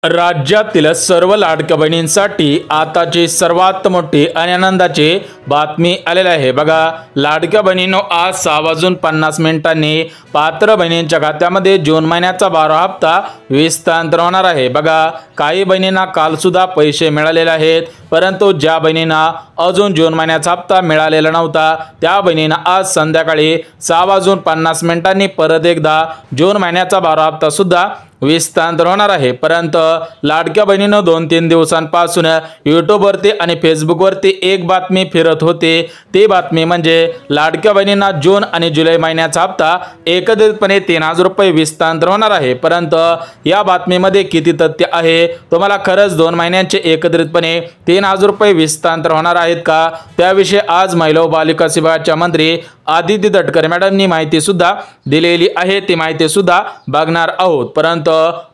राज्यातील सर्व लाडक्या बहिणींसाठी आताची सर्वात मोठी आणि आनंदाची बातमी आलेली आहे। बघा, लाडक्या बहिणींनो, आज 6:50 पात्र बहिणींच्या खात्यामध्ये जून महिन्याचा 12 हप्ता हस्तांतरण होणार आहे। बघा, काही बहिणींना काल सुद्धा पैसे मिळालेले आहेत, परंतु ज्या बहिणींना अजून जून महिन्याचा हप्ता मिळालेला नव्हता त्या बहिणींना आज संध्याकाळी 6:50 परत एकदा जून महिन्याचा 12 हप्ता सुद्धा हस्तांतरण होणार आहे। परंतु लाडक्या बहिणींनो, 2-3 दिवसांपासून यूट्यूबवरती आणि फेसबुकवरती एक बातमी फिरत होती। ती बातमी म्हणजे लाडक्या बहिणींना जून आणि जुलै महिन्याचा हप्ता एकत्रितपणे 3000 रुपये हस्तांतरण होणार आहे। परंतु या बातमीमध्ये किती तथ्य आहे? तुम्हाला खरंच 2 महिन्यांचे एकत्रितपणे 3000 रुपये हस्तांतरण होणार आहेत का? त्याविषयी आज महिला व बालिका विभागाच्या मंत्री आदिती तटकरे मॅडमनी माहिती सुद्धा दिलेली आहे। ती माहिती सुद्धा बघणार आहोत। परंतु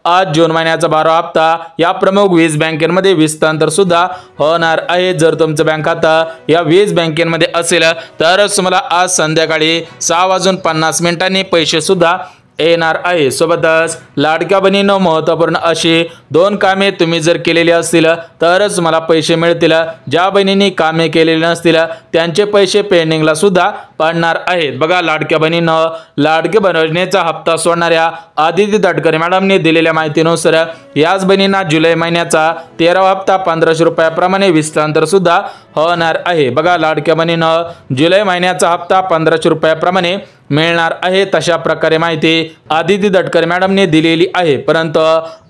आज जून महिन्याचा 12 हप्ता या प्रमुख 20 बँकेमध्ये हस्तांतरण सुद्धा होणार आहे। जर तुमचं बँक खातं या 20 बँकेमध्ये असेल तरच तुम्हाला आज संध्याकाळी 6:50 पैसे सुद्धा येणार आहे। सोबतच लाडक्या बहिणींनो, महत्त्वपूर्ण अशी 2 कामे तुम्ही जर केलेली असतील तरच तुम्हाला पैसे मिळतील। ज्या बहिणींनी कामे केलेली नसतील त्यांचे पैसे पेंडिंगला सुद्धा पडणार आहेत। बघा, लाडक्या बहिणींनो, लाडक्या बहीण योजनेचा हप्ता सोडणाऱ्या आदिती तटकरे मॅडमने दिलेल्या माहितीनुसार याच बहिणींना जुलै महिन्याचा 13वा हप्ता 1500 रुपयाप्रमाणे हस्तांतरण सुद्धा होणार आहे। बघा, लाडक्या बहिणींनो, जुलै महिन्याचा हप्ता 1500 रुपयाप्रमाणे मिळणार आहे। तशा प्रकारे माहिती आदिती तटकरे मॅडमने दिलेली आहे। परंतु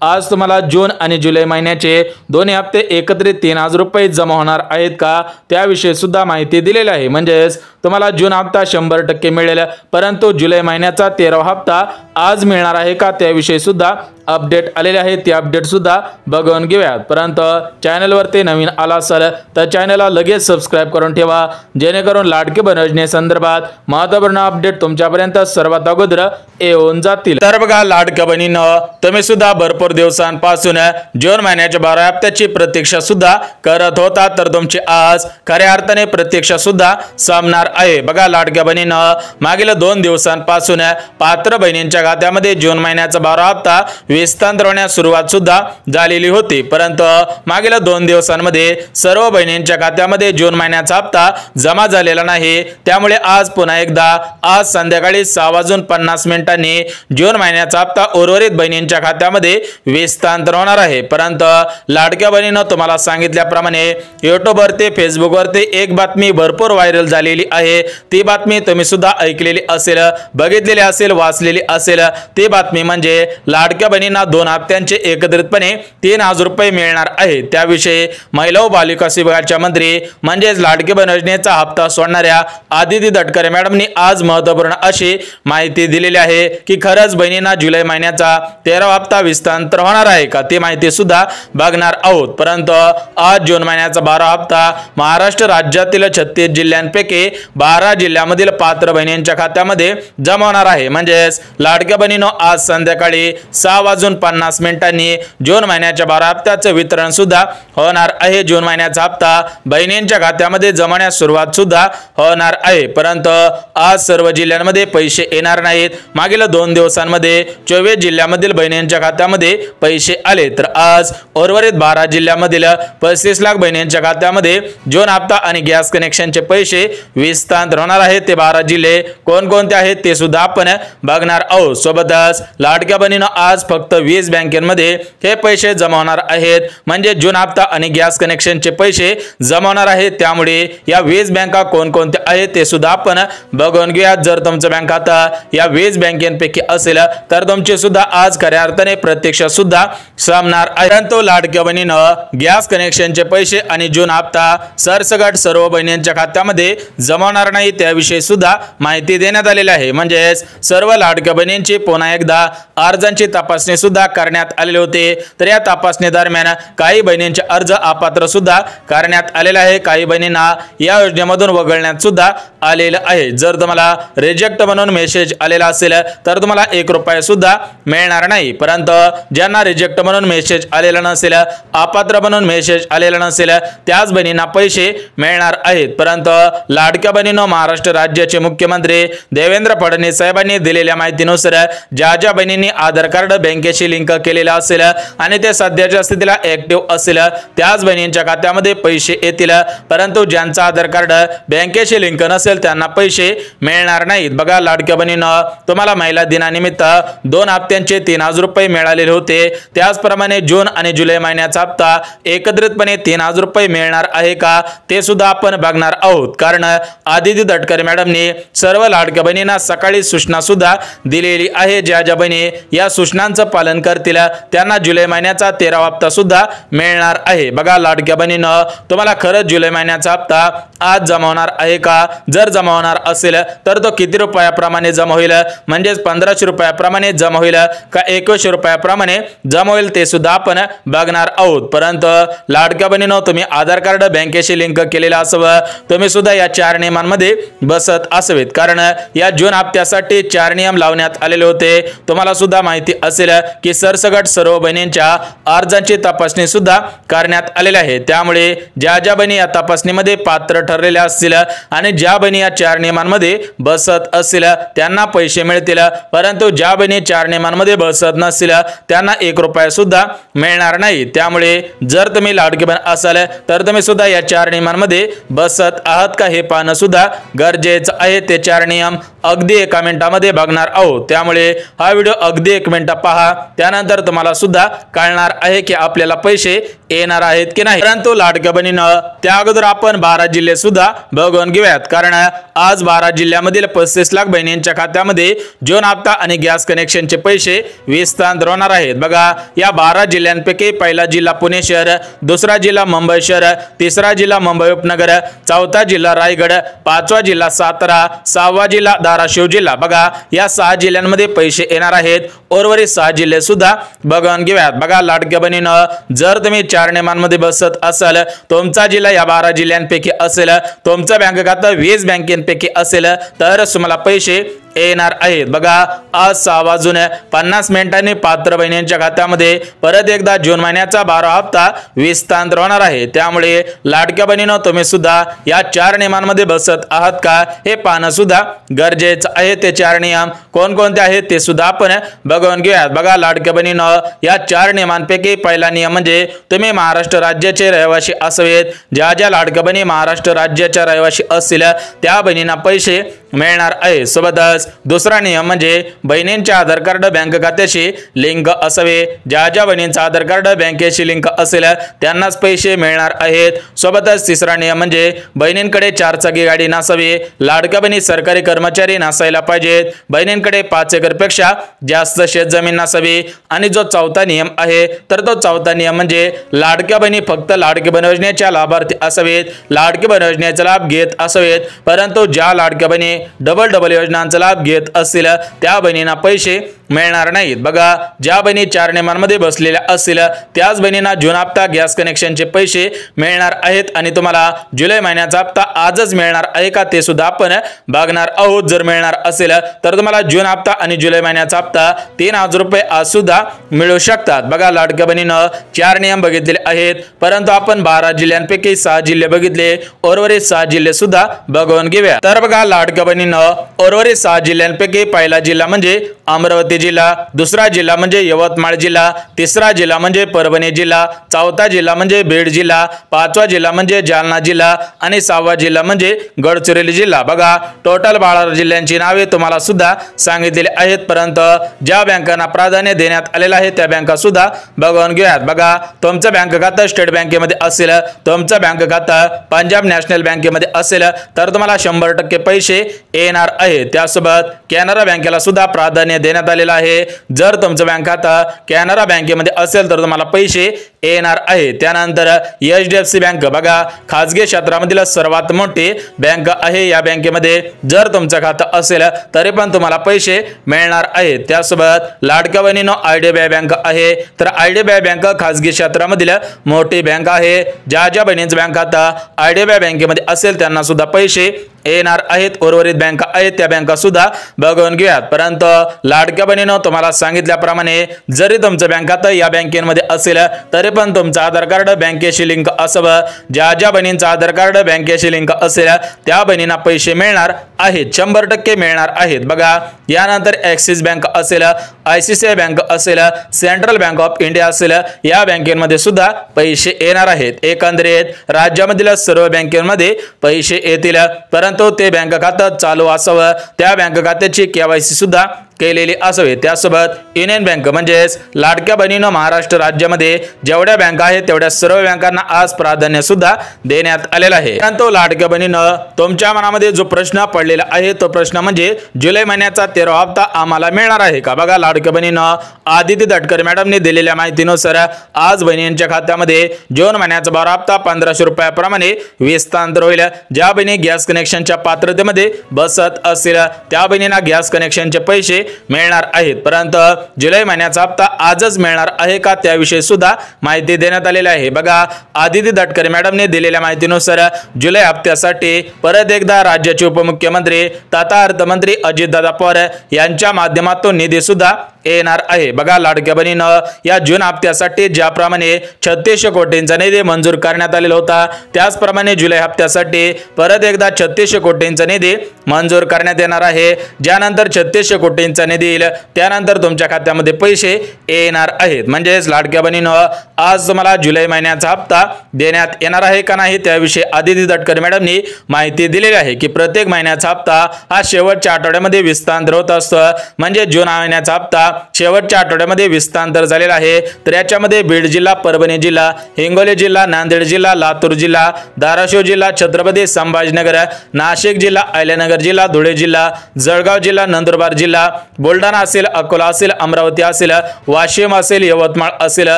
आज तुम्हाला जून आणि जुलै महिन्याचे दोन्ही हप्ते एकत्रित 3000 रुपये जमा होणार आहेत का? त्याविषयी सुद्धा माहिती दिलेली आहे। म्हणजेच तुम्हाला जून हप्ता 100% मिळेल, परंतु जुलै महिन्याचा 13वा हप्ता आज मिळणार आहे का? त्याविषयी सुद्धा अपडेट आलेले आहे। ती अपडेट सुद्धा बघून घेऊयात। परंतु चॅनलवरती नवीन आला असाल तर चॅनलला लगेच सबस्क्राइब करून ठेवा, जेणेकरून लाडकी बहीण योजनेसंदर्भात महत्त्वपूर्ण अपडेट तुमच्यापर्यंत सर्वात अगोदर येऊन जातील। तर बघा, लाडक्या बहिणींनो, तुम्ही सुद्धा भरपूर दिवसांपासून जून महिन्याच्या 12 हप्त्याची प्रतीक्षा सुद्धा करत होता, तर तुमची आज खऱ्या अर्थाने प्रतीक्षा सुद्धा संपणार आहे। बघा, लाडक्या बहिणींनो, मागील 2 दिवसांपासून पात्र बहिणींच्या खात्यामध्ये जून महिन्याचा 12 हप्ता हस्तांतरण होण्यास सुरुवात सुद्धा झालेली होती, परंतु मागील 2 दिवसांमध्ये सर्व बहिणींच्या खात्यामध्ये जून महिन्याचा हप्ता जमा झालेला नाही। त्यामुळे आज पुन्हा एकदा आज संध्याकाळी 6:50 जून महिन्याचा हप्ता उर्वरित बहिणींच्या खात्यामध्ये हस्तांतरण होणार आहे। परंतु लाडक्या बहिणींनो, तुम्हाला सांगितल्याप्रमाणे यूट्यूबवरती फेसबुकवरती एक बातमी भरपूर व्हायरल झालेली आहे। ती बातमी तुम्ही सुद्धा ऐकलेली असेल, बघितलेली असेल, वाचलेली असेल। ती बातमी म्हणजे लाडक्या बहिणींना 2 हप्त्यांचे एकत्रितपणे 3000 रुपये मिळणार आहेत। त्याविषयी महिला व बालिका विभागाच्या मंत्री म्हणजेच लाडकी बहीण योजनेचा हप्ता सोडणाऱ्या आदिती तटकरे मॅडमनी आज महत्त्वपूर्ण अशी माहिती दिलेली आहे की खरंच बहिणींना जुलै महिन्याचा 13वा हप्ता हस्तांतरण होणार आहे का? ती माहिती सुद्धा बघणार आहोत। परंतु आज जून महिन्याचा 12 हप्ता महाराष्ट्र राज्यातील 36 जिल्ह्यांपैकी 12 जिल्ह्यांमधील पात्र बहिणींच्या खात्यामध्ये जमा होणार आहे। म्हणजेच लाडक्या बहिणींनो, आज संध्याकाळी 6:50 जून महिन्याच्या 12 हप्त्याचे वितरण सुद्धा होणार आहे। जून महिन्याचा हप्ता बहिणींच्या खात्यामध्ये जमण्यास सुरुवात सुद्धा होणार आहे। परंतु आज सर्व जिल्ह्यांमध्ये पैसे येणार नाहीत। मागील 2 दिवसांमध्ये 24 जिल्ह्यांमधील बहिणींच्या खात्यामध्ये पैसे आले, तर आज उर्वरित 12 जिल्ह्यांमधील 35 लाख बहिणींच्या खात्यामध्ये जून हप्ता आणि गॅस कनेक्शनचे पैसे हस्तांतरण होणार आहेत। ते 12 जिल्हे कोणकोणते आहेत ते सुद्धा आपण बघणार आहोत। सोबतच लाडक्या बहिणींनो, आज फक्त 20 बँकेमध्ये हे पैसे जमा होणार आहेत, म्हणजे जून हप्ता आणि गॅस कनेक्शनचे पैसे जमा होणार आहेत। त्यामुळे या 20 बँका कोणकोणत्या आहेत ते सुद्धा आपण बघून घेऊयात। जर तुमचं बँक खाता या 20 बँकेपैकी असेल तर तुमची सुद्धा आज खऱ्या अर्थाने प्रतीक्षा सुद्धा संपणार आहे। परंतु लाडक्या बहिणींनो, गॅस कनेक्शनचे पैसे आणि जून हप्ता सरसकट सर्व बहिणींच्या खात्यामध्ये जमा होणार नाही, त्याविषयी सुद्धा माहिती देण्यात आलेली आहे। म्हणजेच सर्व लाडक्या बहिणींची पुन्हा एकदा अर्जांची तपासणी सुद्धा करण्यात आलेले होते, तर या तपासणी दरम्यान काही बहिणींचे अर्ज अपात्र सुद्धा करण्यात आलेले आहे। काही बहिणींना या योजनेमधून वगळण्यात सुद्धा आलेलं आहे। जर तुम्हाला रिजेक्ट म्हणून मेसेज आलेला असेल तर तुम्हाला 1 रुपया सुद्धा मिळणार नाही। परंतु ज्यांना रिजेक्ट म्हणून मेसेज आलेला नसेल, अपात्र म्हणून मेसेज आलेला नसेल, त्याच बहिणींना पैसे मिळणार आहेत। परंतु लाडक्या बहिणींनो, महाराष्ट्र राज्याचे मुख्यमंत्री देवेंद्र फडणवीस साहेबांनी दिलेल्या माहितीनुसार ज्या बहिणींनी आधार कार्ड बँकेशी लिंक केलेला असेल आणि ते सध्याच्या स्थितीला ऍक्टिव्ह असेल त्याच बहिणींच्या खात्यामध्ये पैसे येतील, परंतु ज्यांचा आधार कार्ड बँकेशी लिंक नसेल त्यांना पैसे मिळणार नाहीत। बघा लाडक्या बहिणींनो, तुम्हाला महिला दिनानिमित्त 2 हप्त्यांचे 3000 रुपये मिळालेले होते, त्याचप्रमाणे जून आणि जुलै महिन्याचा हप्ता एकत्रितपणे 3000 रुपये मिळणार आहे का ते सुद्धा आपण बघणार आहोत। कारण आदिती तटकरे मॅडमने सर्व लाडक्या बहिणींना सकाळी सूचना सुद्धा दिलेली आहे। ज्या बहिणी या सूचनांचं पालन करतील त्यांना जुलै महिन्याचा 13वा हप्ता सुद्धा मिळणार आहे। बघा लाडक्या बहिणींनो, तुम्हाला खरंच जुलै महिन्याचा हप्ता आज जमा होणार आहे का? जर जमा होणार असेल तर तो किती रुपयाप्रमाणे जमा होईल, म्हणजे 1500 रुपयाप्रमाणे जमा होईल का 2100 रुपयाप्रमाणे जमा होईल ते सुद्धा आपण बघणार आहोत। परंतु लाडक्या बहिणींनो, तुम्ही आधार कार्ड बँकेशी लिंक केलेला असावं, तुम्ही सुद्धा या 4 नियमांमध्ये बसत असावेत। कारण या जून हप्त्यासाठी 4 नियम लावण्यात आलेले होते। तुम्हाला सुद्धा माहिती असेल की सरसकट सर्व बहिणींच्या अर्जांची तपासणी सुद्धा करण्यात आलेली आहे। त्यामुळे ज्या बहिणी या तपासणीमध्ये पात्र ठरलेल्या असतील आणि ज्या बहिणी या 4 नियमांमध्ये बसत असतील त्यांना पैसे मिळतील, परंतु ज्या बहिणी 4 नियमांमध्ये बसत नसतील त्यांना 1 रुपया सुद्धा मिळणार नाही। त्यामुळे जर तुम्ही लाडकी बहीण असाल तर तुम्ही सुद्धा या 4 नियमांमध्ये बसत आहात का हे पाहणं सुद्धा गरजेचं आहे। ते 4 नियम अगदी 1 मिनिटामध्ये बघणार आहोत, त्यामुळे हा व्हिडिओ अगदी 1 मिनिट पहा, त्यानंतर तुम्हाला सुद्धा कळणार आहे की आपल्याला पैसे येणार आहेत की नाही। परंतु लाडक्या बहिणींनो, त्या अगोदर आपण 12 जिल्हे सुद्धा बघून घेऊयात, कारण आज 12 जिल्ह्यामधील 35 लाख बहिणींच्या खात्यामध्ये जून हप्ता आणि गॅस कनेक्शनचे पैसे हस्तांतरित होणार आहेत। बघा या 12 जिल्ह्यांपैकी पहिला जिल्हा पुणे शहर, दुसरा जिल्हा मुंबई शहर, तिसरा जिल्हा मुंबई उपनगर, चौथा जिल्हा रायगड, 5वा जिल्हा सातारा, 6वा जिल्हा धाराशिव जिल्हा। बघा या 6 जिल्ह्यांमध्ये पैसे येणार आहेत। उर्वरित 6 जिल्हे सुद्धा बघून घेऊयात। बघा लाडक्या बहिणींनो, जर तुम्ही 4 नियमांमध्ये बसत असाल, तुमचा जिल्हा या 12 जिल्ह्यांपैकी असेल, तुमचं बँक खातं 20 बँकेपैकी असेल तरच तुम्हाला पैसे येणार आहेत। बघा आज 6:50 पात्र बहिणींच्या खात्यामध्ये परत एकदा जून महिन्याचा 12वा हप्ता हस्तांतरित होणार आहे। त्यामुळे लाडक्या बहिणींनो, तुम्ही सुद्धा या 4 नियमांमध्ये बसत आहात का हे पाहणं सुद्धा गरजेचं आहे। ते 4 नियम कोणकोणते आहेत ते सुद्धा आपण बघून घेऊयात। बघा लाडक्या बहिणींनो, या 4 नियमांपैकी पहिला नियम म्हणजे तुम्ही महाराष्ट्र राज्याचे रहिवासी असावेत। ज्या लाडक्या बहिणी महाराष्ट्र राज्याच्या रहिवासी असतील त्या बहिणींना पैसे मिळणार आहे। सोबतच दुसरा नियम म्हणजे बहिणींच्या आधार कार्ड बँक खात्याशी लिंक असावे। ज्या बहिणींचा आधार कार्ड बँकेशी लिंक असेल त्यांनाच पैसे मिळणार आहेत। सोबतच तिसरा नियम म्हणजे बहिणींकडे 4 चाकी गाडी नसावी, लाडक्या बहिणी सरकारी कर्मचारी नसायला पाहिजेत, बहिणींकडे 5 एकरपेक्षा जास्त शेतजमीन नसावी। आणि जो चौथा नियम आहे तर तो चौथा नियम म्हणजे लाडक्या बहिणी फक्त लाडकी बहीण योजनेच्या लाभार्थी असावेत, लाडकी बहीण योजनेचा लाभ घेत असावेत। परंतु ज्या लाडक्या बहिणी डबल योजनांचा लाभ घेत असतील त्या बहिणींना पैसे मिळणार नाहीत। बघा ज्या बहिणी 4 नियमांमध्ये बसलेल्या असतील त्याच बहिणींना जून हप्ता गॅस कनेक्शनचे पैसे मिळणार आहेत आणि तुम्हाला जुलै महिन्याचा हप्ता आजच मिळणार आहे का ते सुद्धा आपण बघणार आहोत। जर मिळणार असेल तर तुम्हाला जून हप्ता आणि जुलै महिन्याचा हप्ता 3000 रुपये आज सुद्धा मिळू शकतात। बघा लाडक्या बहिणींनो, 4 नियम बघितलेले आहेत, परंतु आपण 12 जिल्ह्यांपैकी 6 जिल्हे बघितले, उर्वरित 6 जिल्हे सुद्धा बघून घेऊया। तर बघा लाडक्या बहिणींनो, उर्वरित 6 जिल्ह्यांपैकी पहिला जिल्हा म्हणजे अमरावती जिल्हा, दुसरा जिल्हा म्हणजे यवतमाळ जिल्हा, तिसरा जिल्हा म्हणजे परभणी जिल्हा, चौथा जिल्हा म्हणजे बीड जिल्हा, 5वा जिल्हा म्हणजे जालना जिल्हा आणि 6वा जिल्हा म्हणजे गडचिरोली जिल्हा। बघा टोटल 12 जिल्ह्यांची नावे तुम्हाला सुद्धा सांगितलेली आहेत, परंतु ज्या बँकांना प्राधान्य देण्यात आलेलं आहे त्या बँका सुद्धा बघून घेऊयात। बघा तुमचं बँक खातं स्टेट बँकेमध्ये असेल, तुमचं बँक खातं पंजाब नॅशनल बँकेमध्ये असेल तर तुम्हाला 100% पैसे येणार आहे। त्यासोबत कॅनरा बँकेला सुद्धा प्राधान्य देण्यात आलेलं आहे। जर तुमचं बँक खातं कॅनरा बँकेमध्ये असेल तर तुम्हाला पैसे येणार आहे। त्यानंतर HDFC बँक, बघा खाजगी क्षेत्रामधील सर्वात मोठी बँक आहे। या बँकेमध्ये जर तुमचं खातं असेल तरी पण तुम्हाला पैसे मिळणार आहेत। त्यासोबत लाडक्या बहिणींनो, IDBI बँक आहे, तर IDBI बँक खाजगी क्षेत्रामधील मोठी बँक आहे। ज्या बहिणींचं बँक खातं IDBI बँकेमध्ये असेल त्यांना सुद्धा पैसे येणार आहेत। उर्वरित बँका आहेत त्या बँका सुद्धा बघून घेऊयात। परंतु लाडक्या बहिणींनो, तुम्हाला सांगितल्याप्रमाणे जरी तुमचं बँक खातं या बँकेमध्ये असेल तरी पण तुमचं आधार कार्ड बँकेशी लिंक असावं। ज्या बहिणींचं आधार कार्ड बँकेशी लिंक असेल त्या बहिणींना पैसे मिळणार आहेत, 100% मिळणार आहेत। बघा, यानंतर ॲक्सिस बँक असेल, ICICI बँक असेल, सेंट्रल बँक ऑफ इंडिया असेल, या बँकेमध्ये सुद्धा पैसे येणार आहेत। एकंदरीत राज्यामधील सर्व बँकेमध्ये पैसे येतील, परंतु ते बँक खातं चालू असावं, त्या बँक खात्याची KYC सुद्धा केलेली असावी। त्यासोबत युनियन बँक म्हणजेच लाडक्या बहिणींनो, महाराष्ट्र राज्यामध्ये जेवढ्या बँका आहेत तेवढ्या सर्व बँकांना आज प्राधान्य सुद्धा देण्यात आलेलं आहे। परंतु लाडक्या बहिणींनो, तुमच्या मनामध्ये जो प्रश्न पडलेला आहे तो प्रश्न म्हणजे जुलै महिन्याचा 13वा हप्ता आम्हाला मिळणार आहे का? बघा लाडक्या बहिणींनो, आदिती तटकरे मॅडमने दिलेल्या माहितीनुसार आज बहिणींच्या खात्यामध्ये जून महिन्याचा 12 हप्ता 1500 रुपयाप्रमाणे विस्तार होईल। ज्या बहिणी गॅस कनेक्शनच्या पात्रतेमध्ये बसत असेल त्या बहिणींना गॅस कनेक्शनचे पैसे मिळणार आहेत। परंतु जुलै महिन्याचा हप्ता आजच मिळणार आहे का त्याविषयी सुद्धा माहिती देण्यात आलेली आहे। बघा, आदिती तटकरे मॅडमने दिलेल्या माहितीनुसार जुलै हप्त्यासाठी परत एकदा राज्याचे उपमुख्यमंत्री तथा अर्थमंत्री अजितदादा पवार यांच्या माध्यमातून निधी सुद्धा येणार आहे। बघा लाडक्या बहिणींनो, या जून हप्त्यासाठी ज्याप्रमाणे 3600 कोटींचा निधी मंजूर करण्यात आलेला होता त्याचप्रमाणे जुलै हप्त्यासाठी परत एकदा 3600 कोटींचा निधी मंजूर करण्यात येणार आहे। ज्यानंतर 3600 कोटींचा निधी येईल त्यानंतर तुमच्या खात्यामध्ये पैसे येणार आहेत। म्हणजेच लाडक्या बहिणींनो, आज तुम्हाला जुलै महिन्याचा हप्ता देण्यात येणार आहे का नाही त्याविषयी आदिती तटकरे मॅडमनी माहिती दिलेली आहे की प्रत्येक महिन्याचा हप्ता हा शेवटच्या आठवड्यामध्ये विस्तार होत असतो। म्हणजे जून महिन्याचा हप्ता शेवटच्या आठवड्यामध्ये विस्तार झालेला आहे। तर याच्यामध्ये बीड जिल्हा, परभणी जिल्हा, हिंगोली जिल्हा, नांदेड जिल्हा, लातूर जिल्हा, धाराशिव जिल्हा, छत्रपती संभाजीनगर, नाशिक जिल्हा, अहिल्यानगर जिल्हा, धुळे जिल्हा, जळगाव जिल्हा, नंदुरबार जिल्हा, बुलढाणा असेल, अकोला असेल, अमरावती असेल, वाशिम असेल, यवतमाळ असेल,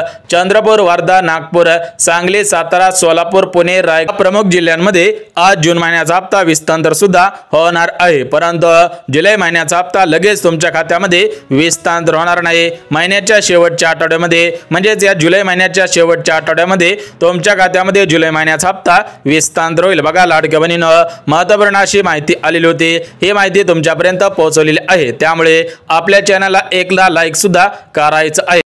चंद्रपूर, वर्धा, नागपूर, सांगली, सातारा, सोलापूर, पुणे, रायगड प्रमुख जिल्ह्यांमध्ये आज जून महिन्याचा हप्ता विस्तार सुद्धा होणार आहे। परंतु जुलै महिन्याचा हप्ता लगेच तुमच्या खात्यामध्ये विस्तार होणार नाही। महिन्याच्या शेवटच्या आठवड्यामध्ये म्हणजेच या जुलै महिन्याच्या शेवटच्या आठवड्यामध्ये तुमच्या खात्यामध्ये जुलै महिन्याचा हप्ता विस्तार होईल। बघा लाडक्या बहिणींनो, महत्त्वपूर्ण अशी माहिती आलेली होती, ही माहिती तुमच्यापर्यंत पोहोचवलेली आहे। त्यामुळे आपल्या चॅनलला एकदा लाईक सुद्धा करायचं आहे।